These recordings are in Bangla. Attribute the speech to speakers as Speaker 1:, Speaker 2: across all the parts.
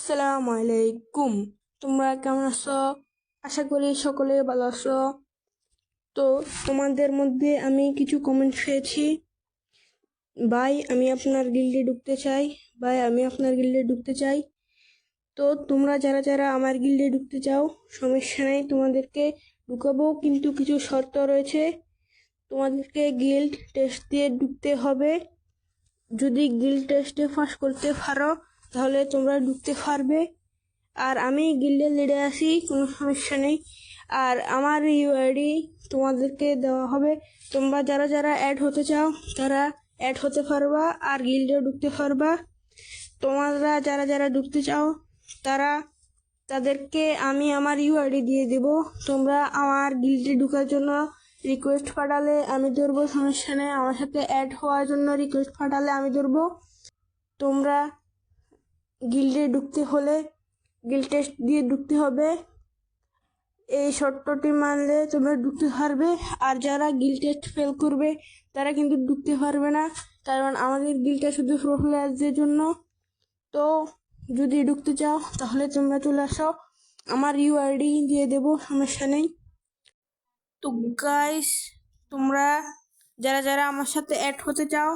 Speaker 1: আসসালামু আলাইকুম। তোমরা কেমন আছো? আশা করি সকলে ভালো আছো। তো তোমাদের মধ্যে আমি কিছু কমেন্ট পেয়েছি, ভাই আমি আপনার গিল্ডে ঢুকতে চাই, ভাই আমি আপনার গিল্ডে ঢুকতে চাই। তো তোমরা যারা যারা আমার গিল্ডে ঢুকতে চাও, সমস্যা নেই, তোমাদেরকে ঢুকাবো, কিন্তু কিছু শর্ত রয়েছে। তোমাদেরকে গিল্ড টেস্ট দিয়ে ঢুকতে হবে। যদি গিল্ড টেস্টে পাস করতে পারো তাহলে তোমরা ঢুকতে পারবে। আর আমি গিল্ডের লিডে আছি, কোনো সমস্যা নেই। আর আমার ইউআইডি তোমাদেরকে দেওয়া হবে। তোমরা যারা যারা অ্যাড হতে চাও তারা অ্যাড হতে পারবা আর গিল্ডে ঢুকতে পারবা। তোমরা যারা যারা ঢুকতে চাও তাদেরকে আমি আমার ইউআইডি দিয়ে দেব। তোমরা আমার গিল্ডে ঢুকার জন্য রিকোয়েস্ট পাঠালে আমি ধরবো, সমস্যা নেই। আমার সাথে অ্যাড হওয়ার জন্য রিকোয়েস্ট পাঠালে আমি ধরবো। তোমরা গিল্ডে ঢুকতে হলে গিল্ড টেস্ট দিয়ে ঢুকতে হবে। এই শর্তটি মানলে তোমরা ঢুকতে পারবে। আর যারা গিল্ড টেস্ট ফেল করবে তারা কিন্তু ঢুকতে পারবে না, কারণ আমাদের গিল্ডটা শুধু প্রো প্লেয়ারদের জন্য। তো যদি ঢুকতে চাও তাহলে তোমরা চলে আসো, আমার ইউআইডি দিয়ে দেবো, সমস্যা নেই। তো গাইস, তোমরা যারা যারা আমার সাথে অ্যাড হতে চাও,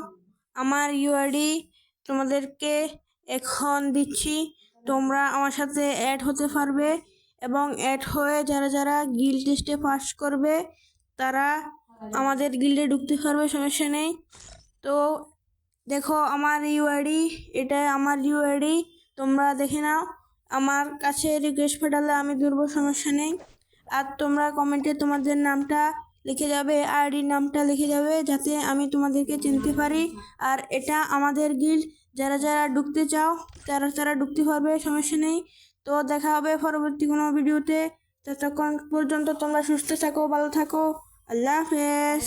Speaker 1: আমার ইউআইডি তোমাদেরকে এখন দিচ্ছি। তোমরা আমার সাথে অ্যাড হতে পারবে এবং অ্যাড হয়ে যারা যারা গিল্ড টেস্টে পাস করবে তারা আমাদের গিল্ডে ঢুকতে পারবে, সমস্যা নেই। তো দেখো আমার ইউআইডি, এটা আমার ইউআইডি, তোমরা দেখে নাও। আমার কাছে রিকোয়েস্ট পাঠালে আমি ধরবো, সমস্যা নেই। আর তোমরা কমেন্টে তোমাদের নামটা লিখে যাবে, আইডির নামটা লিখে যাবে, যাতে আমি তোমাদেরকে চিনতে পারি। আর এটা আমাদের গিল্ড, যারা যারা ঢুকতে চাও তারা ঢুকতে পারবে, সমস্যা নেই। তো দেখা হবে পরবর্তী কোনো ভিডিওতে। ততক্ষণ পর্যন্ত তোমরা সুস্থ থাকো, ভালো থাকো, আল্লাহ হাফেজ।